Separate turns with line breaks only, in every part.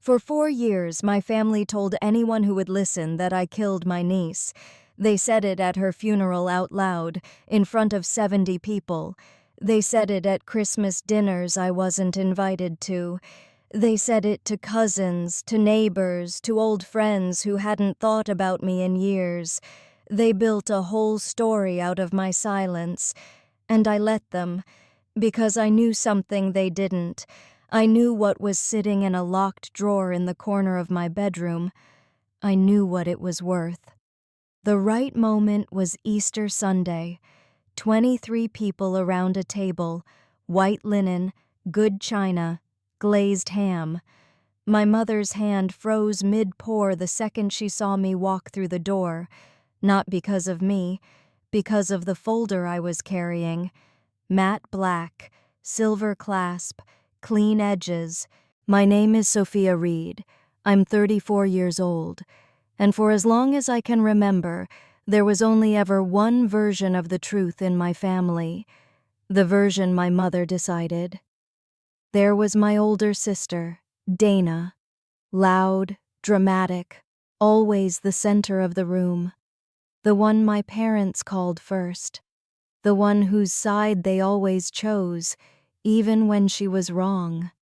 For 4 years, my family told anyone who would listen that I killed my niece. They said it at her funeral out loud, in front of 70 people. They said it at Christmas dinners I wasn't invited to. They said it to cousins, to neighbors, to old friends who hadn't thought about me in years. They built a whole story out of my silence, and I let them, because I knew something they didn't. I knew what was sitting in a locked drawer in the corner of my bedroom. I knew what it was worth. The right moment was Easter Sunday. 23 people around a table, white linen, good china, glazed ham. My mother's hand froze mid-pour the second she saw me walk through the door, not because of me, because of the folder I was carrying. Matte black, silver clasp, clean edges. My name is Sophia Reed. I'm 34 years old, and for as long as I can remember, there was only ever one version of the truth in my family, the version my mother decided. There was my older sister, Dana, loud, dramatic, always the center of the room, the one my parents called first, the one whose side they always chose, even when she was wrong,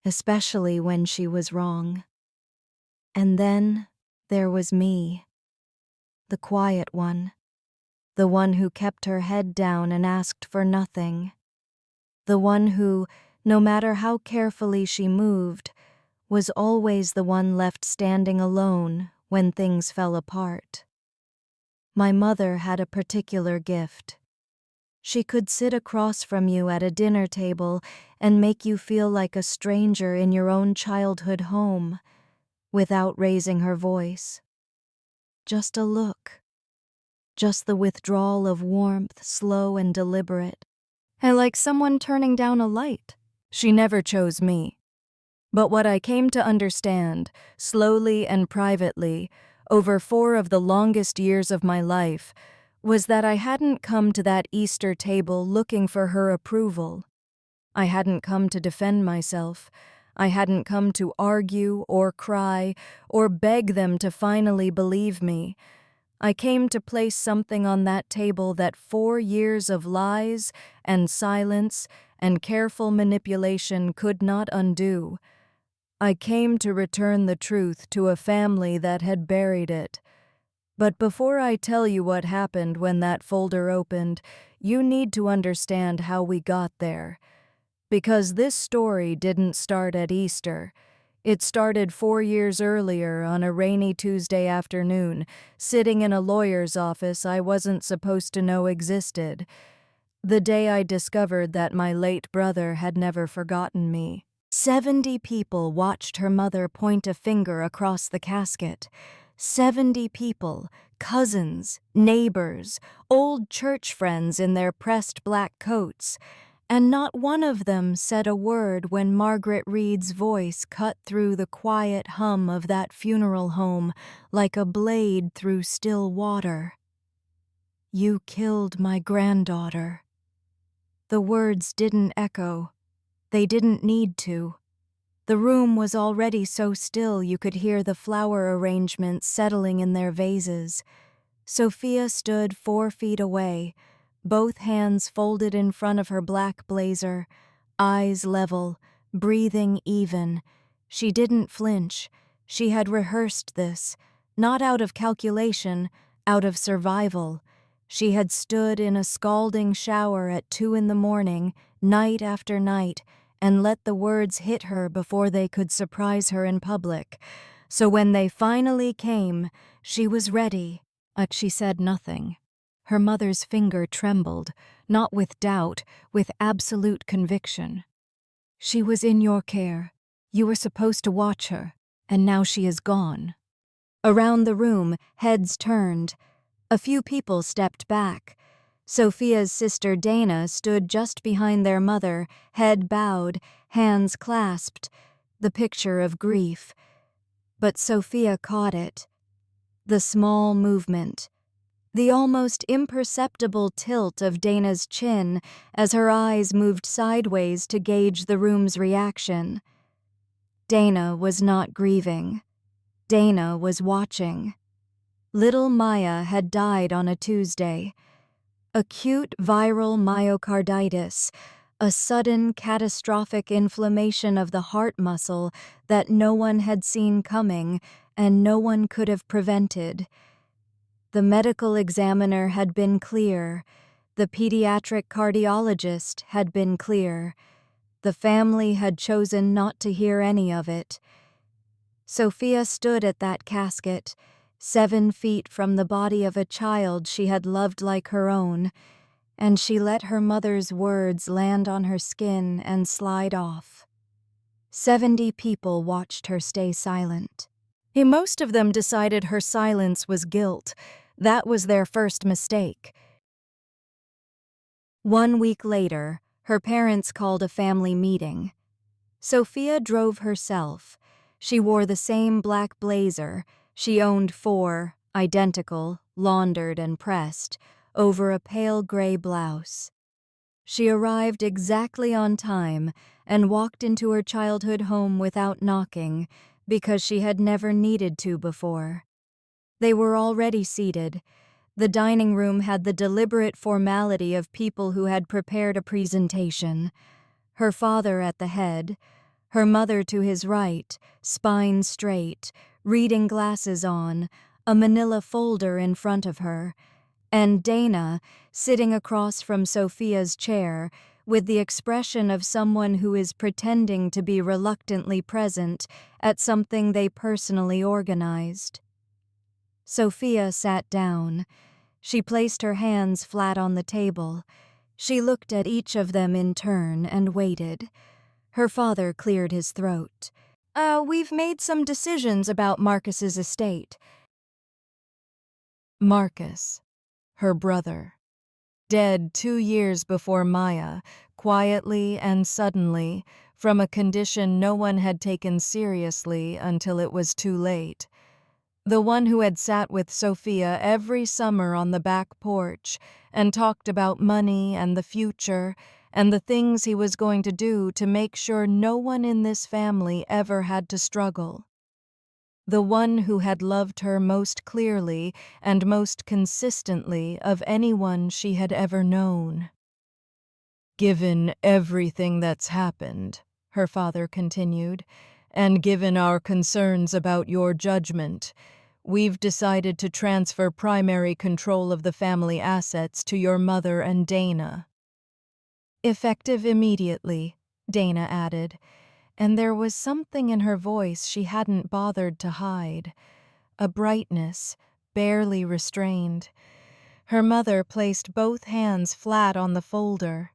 especially when she was wrong. And then there was me, the quiet one, the one who kept her head down and asked for nothing, the one who, no matter how carefully she moved, was always the one left standing alone when things fell apart. My mother had a particular gift. She could sit across from you at a dinner table and make you feel like a stranger in your own childhood home, without raising her voice. Just a look. Just the withdrawal of warmth, slow and deliberate. And like someone turning down a light. She never chose me. But what I came to understand, slowly and privately, over 4 of the longest years of my life, was that I hadn't come to that Easter table looking for her approval. I hadn't come to defend myself. I hadn't come to argue or cry or beg them to finally believe me. I came to place something on that table that 4 years of lies and silence and careful manipulation could not undo. I came to return the truth to a family that had buried it. But before I tell you what happened when that folder opened, you need to understand how we got there. Because this story didn't start at Easter. It started 4 years earlier on a rainy Tuesday afternoon, sitting in a lawyer's office I wasn't supposed to know existed. The day I discovered that my late brother had never forgotten me. 70 people watched her mother point a finger across the casket. 70 people, cousins, neighbors, old church friends in their pressed black coats. And not one of them said a word when Margaret Reed's voice cut through the quiet hum of that funeral home like a blade through still water. "You killed my granddaughter." The words didn't echo. They didn't need to. The room was already so still you could hear the flower arrangements settling in their vases. Sophia stood 4 feet away, both hands folded in front of her black blazer, eyes level, breathing even. She didn't flinch. She had rehearsed this, not out of calculation, out of survival. She had stood in a scalding shower at 2 in the morning, night after night, and let the words hit her before they could surprise her in public. So when they finally came, she was ready, but she said nothing. Her mother's finger trembled, not with doubt, with absolute conviction. "She was in your care. You were supposed to watch her, and now she is gone." Around the room, heads turned. A few people stepped back. Sophia's sister Dana stood just behind their mother, head bowed, hands clasped, the picture of grief. But Sophia caught it. The small movement. The almost imperceptible tilt of Dana's chin as her eyes moved sideways to gauge the room's reaction. Dana was not grieving. Dana was watching. Little Maya had died on a Tuesday. Acute viral myocarditis, a sudden catastrophic inflammation of the heart muscle that no one had seen coming and no one could have prevented. The medical examiner had been clear. The pediatric cardiologist had been clear. The family had chosen not to hear any of it. Sophia stood at that casket, 7 feet from the body of a child she had loved like her own, and she let her mother's words land on her skin and slide off. 70 people watched her stay silent. Most of them decided her silence was guilt. That was their first mistake. 1 week later, her parents called a family meeting. Sophia drove herself. She wore the same black blazer. She owned 4, identical, laundered and pressed, over a pale gray blouse. She arrived exactly on time and walked into her childhood home without knocking because she had never needed to before. They were already seated. The dining room had the deliberate formality of people who had prepared a presentation. Her father at the head, her mother to his right, spine straight, reading glasses on, a manila folder in front of her, and Dana sitting across from Sophia's chair with the expression of someone who is pretending to be reluctantly present at something they personally organized. Sophia sat down. She placed her hands flat on the table. She looked at each of them in turn and waited. Her father cleared his throat. We've made some decisions about Marcus's estate. Marcus, her brother, dead 2 years before Maya, quietly and suddenly, from a condition no one had taken seriously until it was too late. The one who had sat with Sophia every summer on the back porch and talked about money and the future and the things he was going to do to make sure no one in this family ever had to struggle. The one who had loved her most clearly and most consistently of anyone she had ever known. "Given everything that's happened," her father continued, "and given our concerns about your judgment, we've decided to transfer primary control of the family assets to your mother and Dana." "Effective immediately," Dana added, and there was something in her voice she hadn't bothered to hide, a brightness, barely restrained. Her mother placed both hands flat on the folder.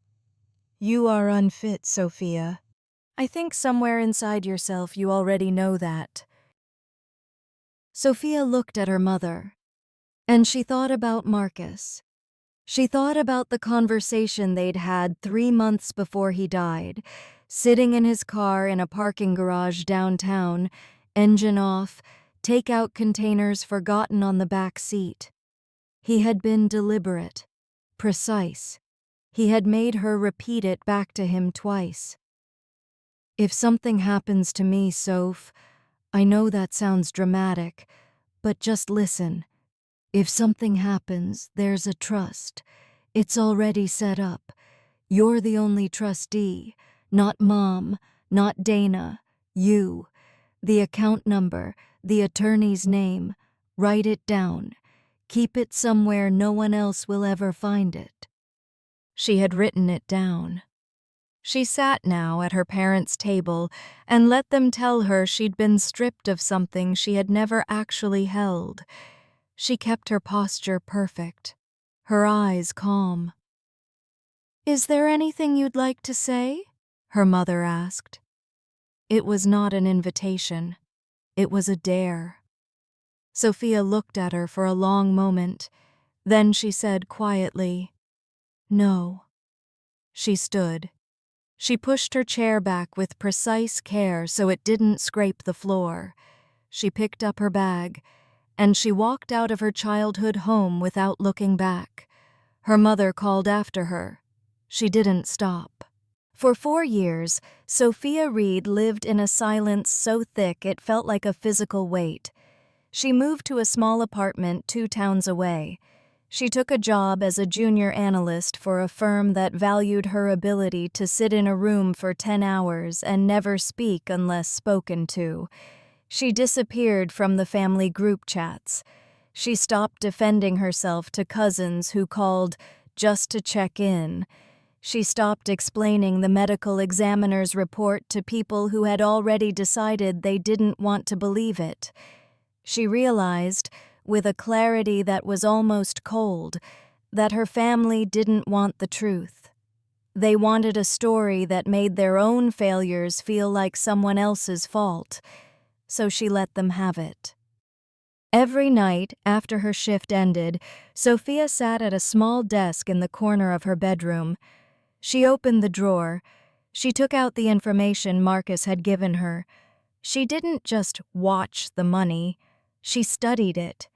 "You are unfit, Sophia. I think somewhere inside yourself you already know that." Sophia looked at her mother, and she thought about Marcus. She thought about the conversation they'd had 3 months before he died, sitting in his car in a parking garage downtown, engine off, takeout containers forgotten on the back seat. He had been deliberate, precise. He had made her repeat it back to him twice. "If something happens to me, Soph, I know that sounds dramatic, but just listen. If something happens, there's a trust. It's already set up. You're the only trustee, not Mom, not Dana, you. The account number, the attorney's name. Write it down. Keep it somewhere no one else will ever find it." She had written it down. She sat now at her parents' table and let them tell her she'd been stripped of something she had never actually held. She kept her posture perfect, her eyes calm. "Is there anything you'd like to say?" her mother asked. It was not an invitation. It was a dare. Sophia looked at her for a long moment. Then she said quietly, "No." She stood. She pushed her chair back with precise care so it didn't scrape the floor. She picked up her bag, and she walked out of her childhood home without looking back. Her mother called after her. She didn't stop. For 4 years, Sophia Reed lived in a silence so thick it felt like a physical weight. She moved to a small apartment 2 towns away. She took a job as a junior analyst for a firm that valued her ability to sit in a room for 10 hours and never speak unless spoken to. She disappeared from the family group chats. She stopped defending herself to cousins who called just to check in. She stopped explaining the medical examiner's report to people who had already decided they didn't want to believe it. She realized, with a clarity that was almost cold, that her family didn't want the truth. They wanted a story that made their own failures feel like someone else's fault, so she let them have it. Every night, after her shift ended, Sophia sat at a small desk in the corner of her bedroom. She opened the drawer. She took out the information Marcus had given her. She didn't just watch the money. She studied it.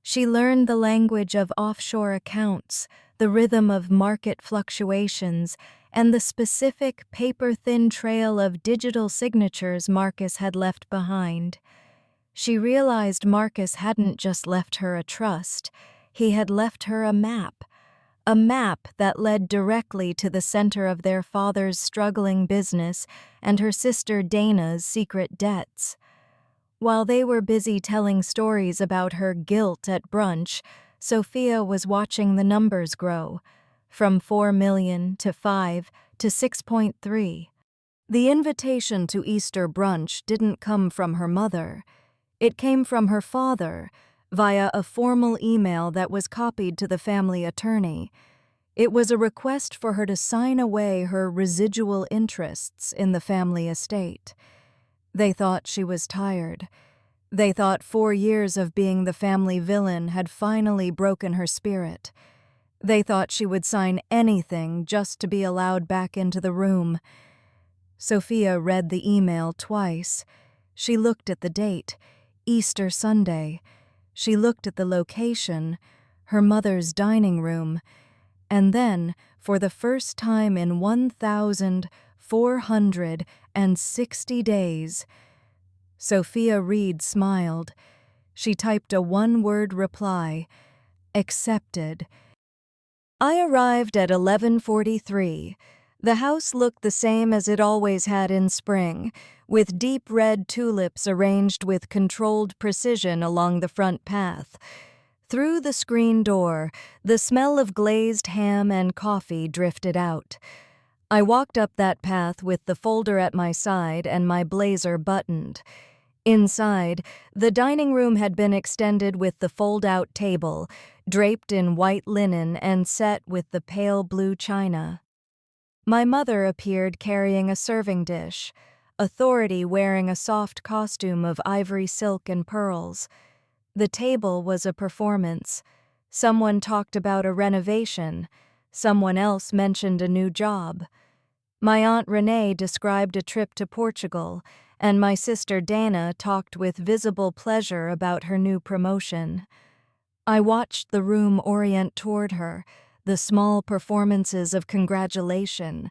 She learned the language of offshore accounts, the rhythm of market fluctuations, and the specific paper-thin trail of digital signatures Marcus had left behind. She realized Marcus hadn't just left her a trust. He had left her a map that led directly to the center of their father's struggling business and her sister Dana's secret debts. While they were busy telling stories about her guilt at brunch, Sophia was watching the numbers grow, from 4 million to 5 to 6.3. The invitation to Easter brunch didn't come from her mother. It came from her father, via a formal email that was copied to the family attorney. It was a request for her to sign away her residual interests in the family estate. They thought she was tired. They thought 4 years of being the family villain had finally broken her spirit. They thought she would sign anything just to be allowed back into the room. Sophia read the email twice. She looked at the date, Easter Sunday. She looked at the location, her mother's dining room. And then, for the first time in 1,460 days, Sophia Reed smiled. She typed a one-word reply, accepted. I arrived at 11:43. The house looked the same as it always had in spring, with deep red tulips arranged with controlled precision along the front path. Through the screen door, the smell of glazed ham and coffee drifted out. I walked up that path with the folder at my side and my blazer buttoned. Inside, the dining room had been extended with the fold-out table, draped in white linen and set with the pale blue china. My mother appeared carrying a serving dish, authority wearing a soft costume of ivory silk and pearls. The table was a performance. Someone talked about a renovation. Someone else mentioned a new job. My Aunt Renee described a trip to Portugal, and my sister Dana talked with visible pleasure about her new promotion. I watched the room orient toward her, the small performances of congratulation,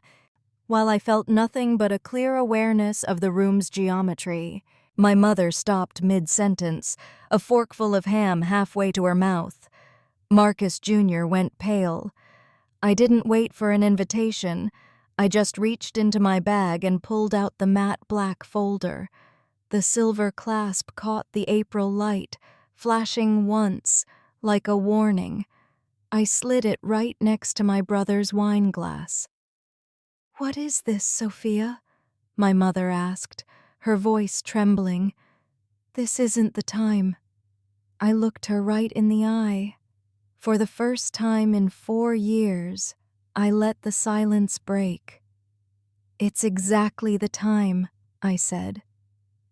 while I felt nothing but a clear awareness of the room's geometry. My mother stopped mid-sentence, a forkful of ham halfway to her mouth. Marcus Jr. went pale. I didn't wait for an invitation. I just reached into my bag and pulled out the matte black folder. The silver clasp caught the April light, flashing once, like a warning. I slid it right next to my brother's wine glass. "What is this, Sophia?" my mother asked, her voice trembling. "This isn't the time." I looked her right in the eye. For the first time in 4 years, I let the silence break. "It's exactly the time," I said.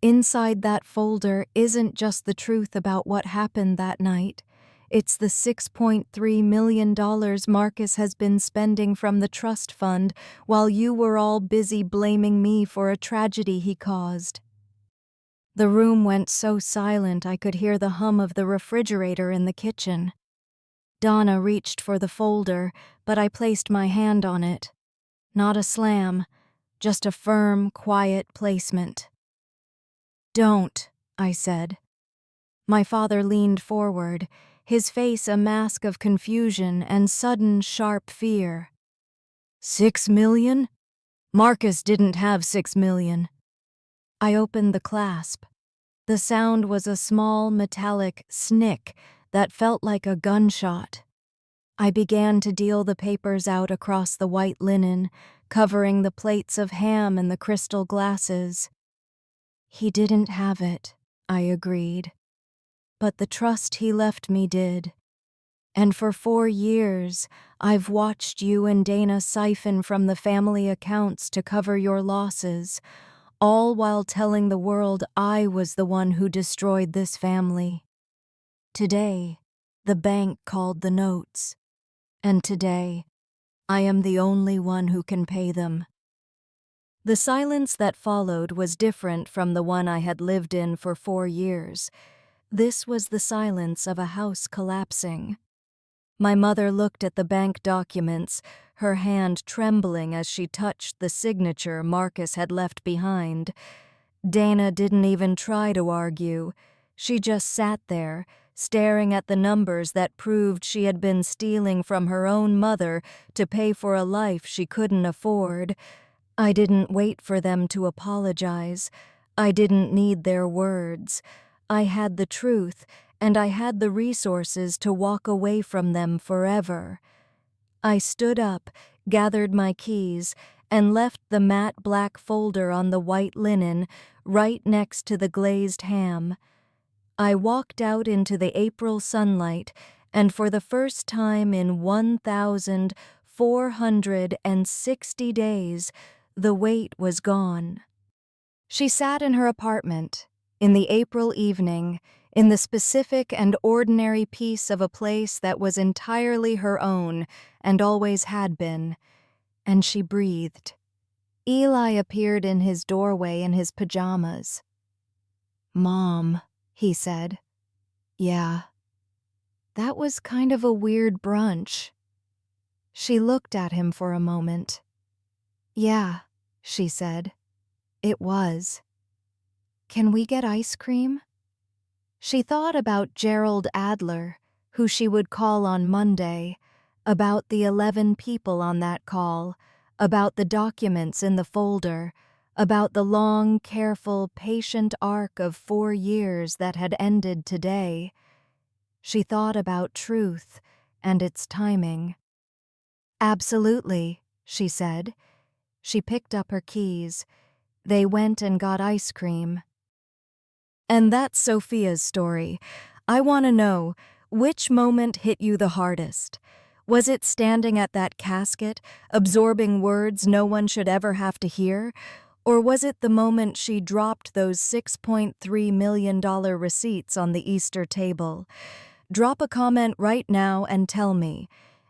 "Inside that folder isn't just the truth about what happened that night. It's the $6.3 million Marcus has been spending from the trust fund while you were all busy blaming me for a tragedy he caused." The room went so silent I could hear the hum of the refrigerator in the kitchen. Donna reached for the folder, but I placed my hand on it. Not a slam, just a firm, quiet placement. "Don't," I said. My father leaned forward, his face a mask of confusion and sudden, sharp fear. 6 million? Marcus didn't have 6 million. I opened the clasp. The sound was a small, metallic snick that felt like a gunshot. I began to deal the papers out across the white linen, covering the plates of ham and the crystal glasses. He didn't have it, I agreed. But the trust he left me did. And for 4 years, I've watched you and Dana siphon from the family accounts to cover your losses, all while telling the world I was the one who destroyed this family. Today, the bank called the notes. And today, I am the only one who can pay them. The silence that followed was different from the one I had lived in for 4 years. This was the silence of a house collapsing. My mother looked at the bank documents, her hand trembling as she touched the signature Marcus had left behind. Dana didn't even try to argue. She just sat there, staring at the numbers that proved she had been stealing from her own mother to pay for a life she couldn't afford. I didn't wait for them to apologize. I didn't need their words. I had the truth, and I had the resources to walk away from them forever. I stood up, gathered my keys, and left the matte black folder on the white linen right next to the glazed ham. I walked out into the April sunlight, and for the first time in 1,460 days, the weight was gone. She sat in her apartment, in the April evening, in the specific and ordinary piece of a place that was entirely her own and always had been, and she breathed. Eli appeared in his doorway in his pajamas. "Mom," he said. "Yeah." That was kind of a weird brunch. She looked at him for a moment. "Yeah," she said. "It was. Can we get ice cream?" She thought about Gerald Adler, who she would call on Monday, about the 11 people on that call, about the documents in the folder, about the long, careful, patient arc of 4 years that had ended today. She thought about truth and its timing. "Absolutely," she said. She picked up her keys. They went and got ice cream. And that's Sophia's story. I want to know, which moment hit you the hardest? Was it standing at that casket, absorbing words no one should ever have to hear? Or was it the moment she dropped those $6.3 million receipts on the Easter table? Drop a comment right now and tell me.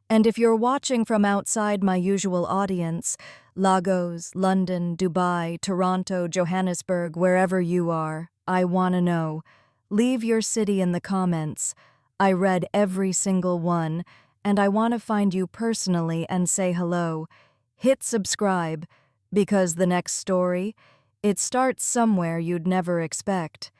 And if you're watching from outside my usual audience, Lagos, London, Dubai, Toronto, Johannesburg, wherever you are, I want to know. Leave your city in the comments. I read every single one, and I want to find you personally and say hello. Hit subscribe, because the next story, it starts somewhere you'd never expect.